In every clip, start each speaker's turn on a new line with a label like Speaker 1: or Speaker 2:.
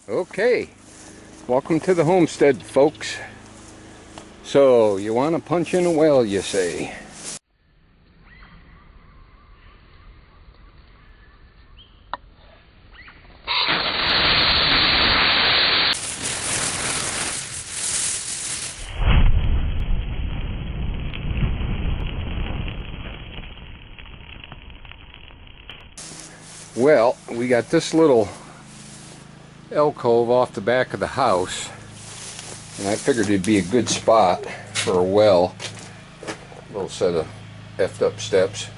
Speaker 1: Okay, welcome to the homestead, folks. So, you want to punch in a well, you say? Well, we got this little alcove off the back of the house, and I figured it'd be a good spot for a well. A little set of effed up steps.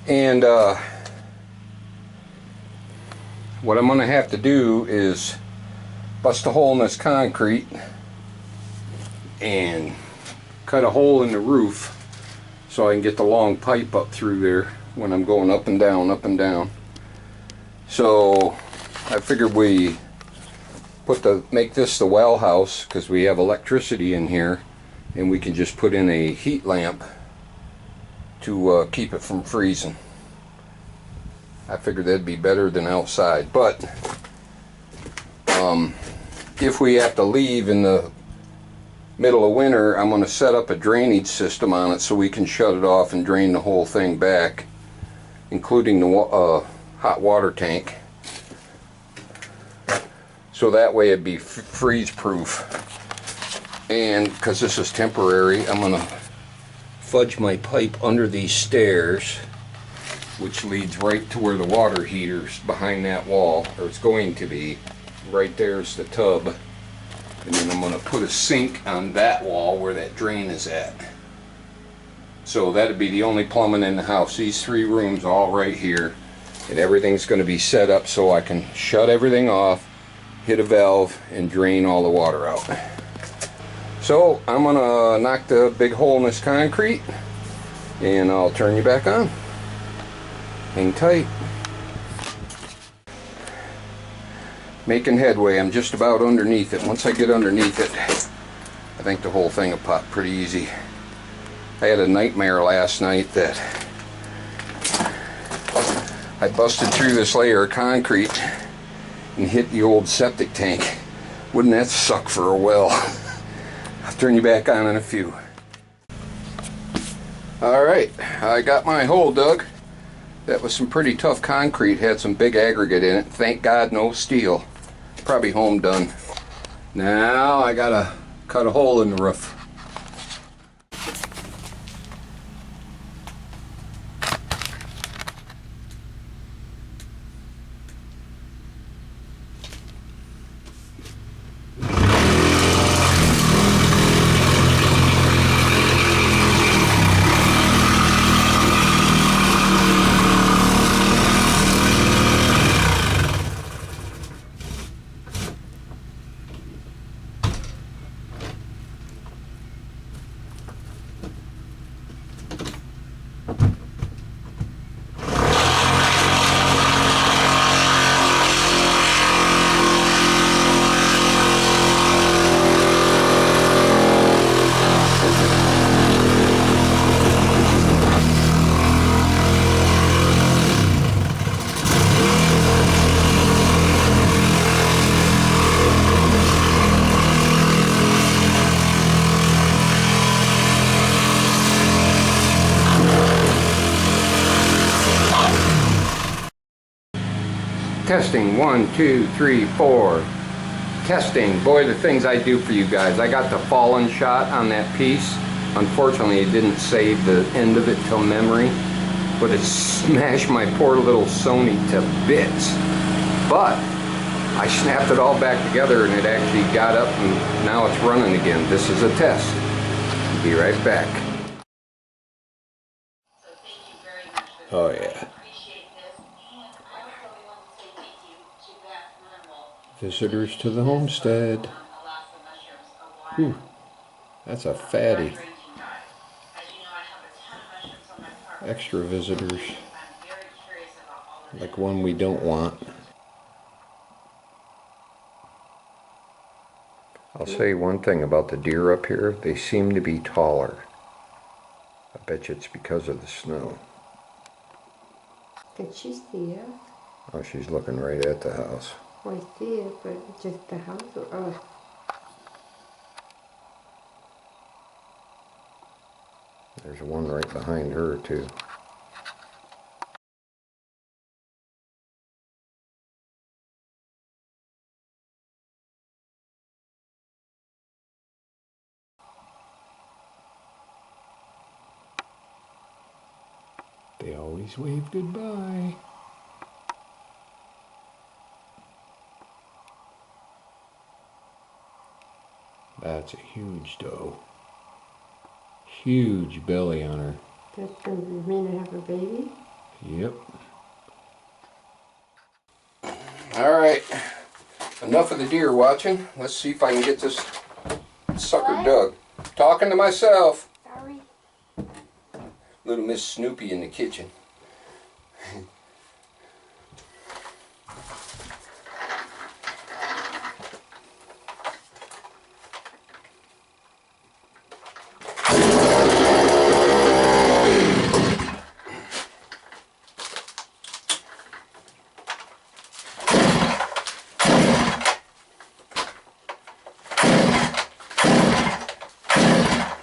Speaker 1: And what I'm going to have to do is bust a hole in this concrete and cut a hole in the roof so I can get the long pipe up through there when I'm going up and down, up and down. So I figured we make this the well house because we have electricity in here, and we can just put in a heat lamp to keep it from freezing. I figured that'd be better than outside, but if we have to leave in the middle of winter, I'm going to set up a drainage system on it so we can shut it off and drain the whole thing back, including the hot water tank. So that way it'd be freeze proof. And because this is temporary, I'm going to fudge my pipe under these stairs, which leads right to where the water heater's behind that wall, or it's going to be. Right there's the tub. And then I'm going to put a sink on that wall where that drain is at. So that'd be the only plumbing in the house. These 3 rooms all right here. And everything's going to be set up so I can shut everything off, hit a valve, and drain all the water out. So I'm going to knock the big hole in this concrete, and I'll turn you back on. Hang tight. Making headway. I'm just about underneath it. Once I get underneath it, I think the whole thing will pop pretty easy. I had a nightmare last night that I busted through this layer of concrete and hit the old septic tank. Wouldn't that suck for a well? I'll turn you back on in a few. Alright, I got my hole dug. That was some pretty tough concrete, had some big aggregate in it. Thank God no steel. Probably home done. Now I gotta cut a hole in the roof. Testing, 1, 2, 3, 4. Testing. Boy, the things I do for you guys. I got the fallen shot on that piece. Unfortunately, it didn't save the end of it till memory, but it smashed my poor little Sony to bits. But I snapped it all back together and it actually got up and now it's running again. This is a test. I'll be right back. Oh yeah. Visitors to the homestead. Whew, that's a fatty. Extra visitors. Like one we don't want. I'll say one thing about the deer up here. They seem to be taller. I bet you it's because of the snow.
Speaker 2: Did she see you?
Speaker 1: Oh, she's looking right at the house.
Speaker 2: I see it, but just the house. Oh,
Speaker 1: There's one right behind her too. They always wave goodbye. That's a huge doe. Huge belly on her.
Speaker 2: that's gonna mean I have a baby.
Speaker 1: Yep. Alright, enough of the deer watching. Let's see if I can get this sucker dug. Talking to myself.
Speaker 2: Sorry.
Speaker 1: Little Miss Snoopy in the kitchen.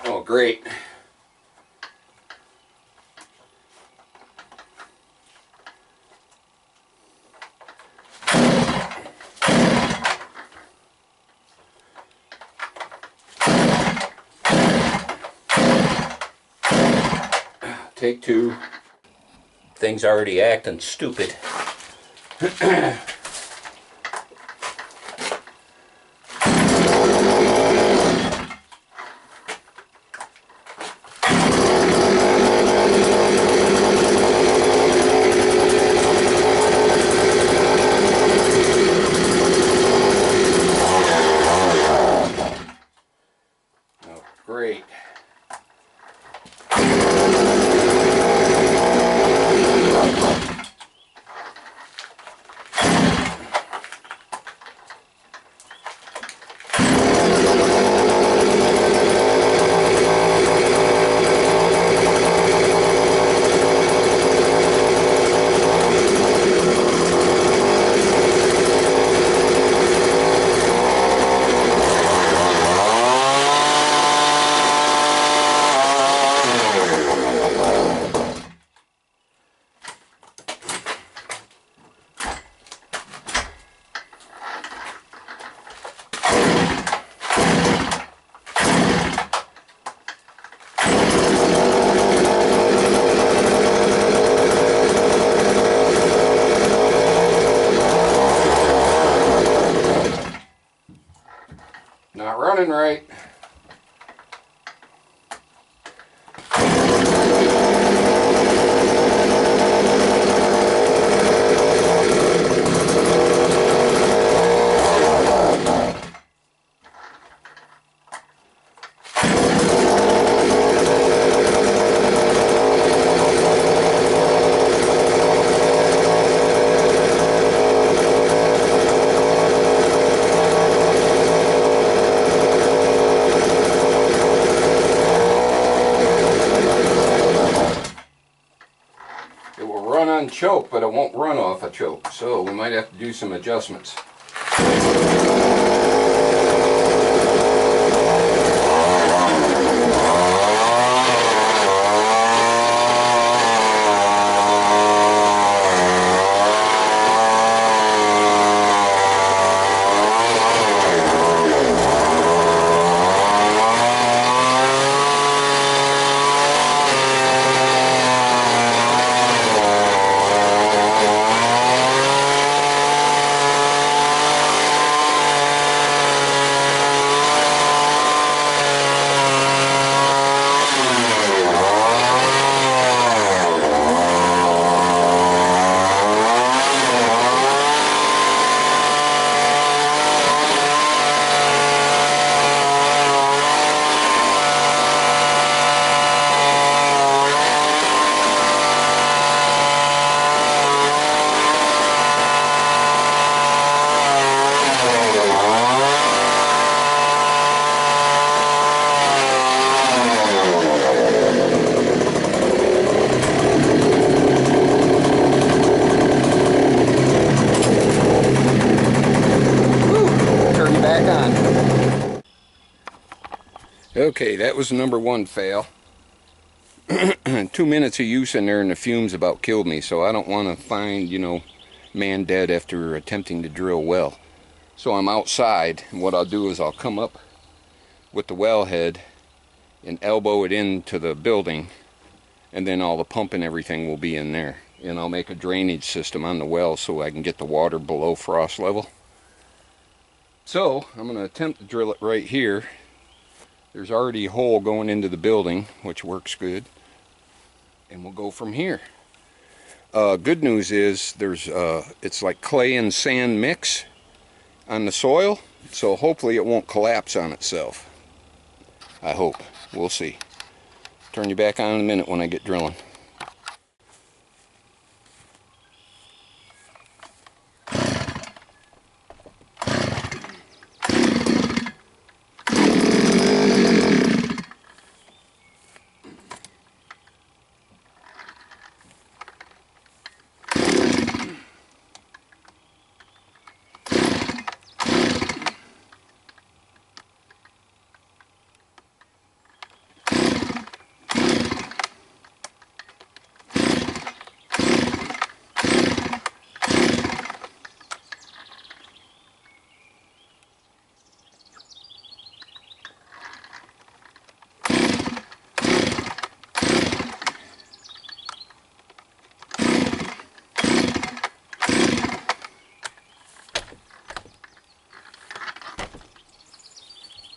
Speaker 1: Oh, great. Take two. Thing's already acting stupid. Oh, great. Not running right. It will run on choke, but it won't run off a choke. So we might have to do some adjustments. Okay, that was number one fail. 2 minutes of use in there and the fumes about killed me, so I don't want to find, you know, man dead after attempting to drill well. So I'm outside, and what I'll do is I'll come up with the wellhead and elbow it into the building, and then all the pump and everything will be in there. And I'll make a drainage system on the well so I can get the water below frost level. So I'm going to attempt to drill it right here. There's already a hole going into the building, which works good. And we'll go from here. Good news is it's like clay and sand mix on the soil, so hopefully it won't collapse on itself. I hope. We'll see. Turn you back on in a minute when I get drilling.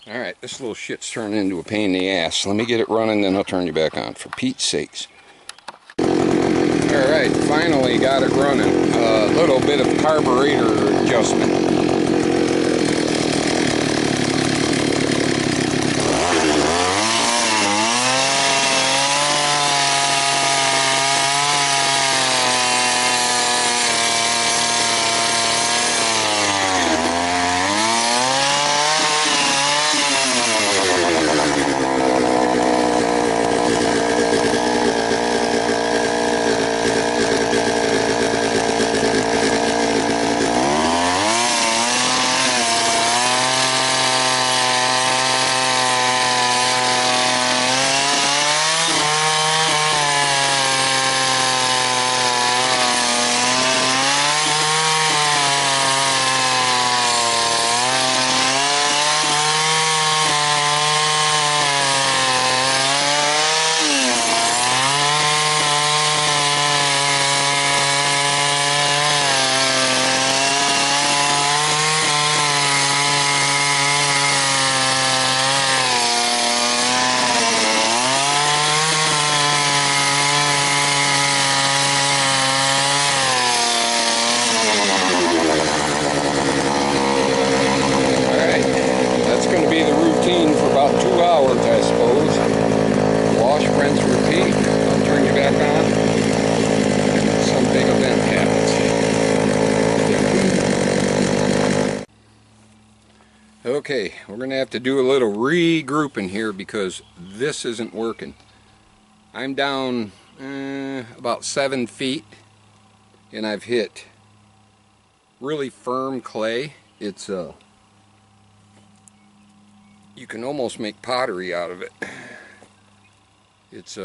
Speaker 1: Alright, this little shit's turning into a pain in the ass. Let me get it running, then I'll turn you back on, for Pete's sakes. Alright, finally got it running. A little bit of carburetor adjustment. Okay, we're going to have to do a little regrouping here because this isn't working. I'm down about 7 feet and I've hit really firm clay. It's you can almost make pottery out of it. It's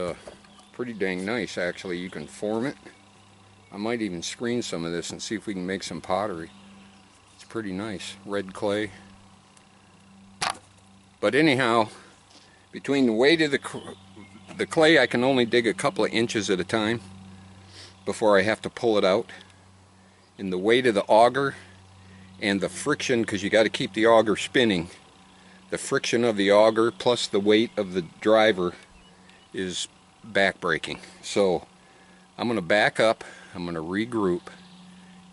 Speaker 1: pretty dang nice actually. You can form it. I might even screen some of this and see if we can make some pottery. It's pretty nice. Red clay. But anyhow, between the weight of the clay, I can only dig a couple of inches at a time before I have to pull it out. And the weight of the auger and the friction, because you got to keep the auger spinning, the friction of the auger plus the weight of the driver is back-breaking. So I'm going to back up, I'm going to regroup,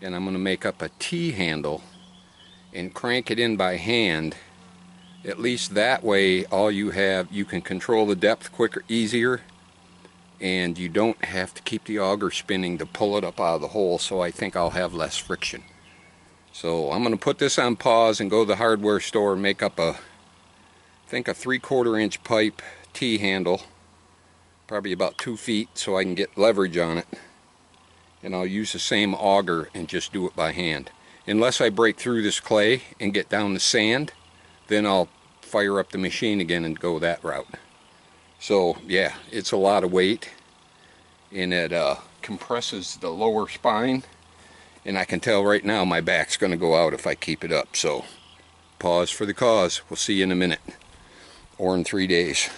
Speaker 1: and I'm going to make up a T-handle and crank it in by hand. At least that way all you can control the depth quicker, easier, and you don't have to keep the auger spinning to pull it up out of the hole, so I think I'll have less friction. So I'm going to put this on pause and go to the hardware store and make up I think a 3/4 inch pipe T-handle, probably about 2 feet, so I can get leverage on it. And I'll use the same auger and just do it by hand. Unless I break through this clay and get down the sand, then I'll fire up the machine again and go that route. So yeah, it's a lot of weight, and it compresses the lower spine, and I can tell right now my back's going to go out if I keep it up. So pause for the cause. We'll see you in a minute or in 3 days.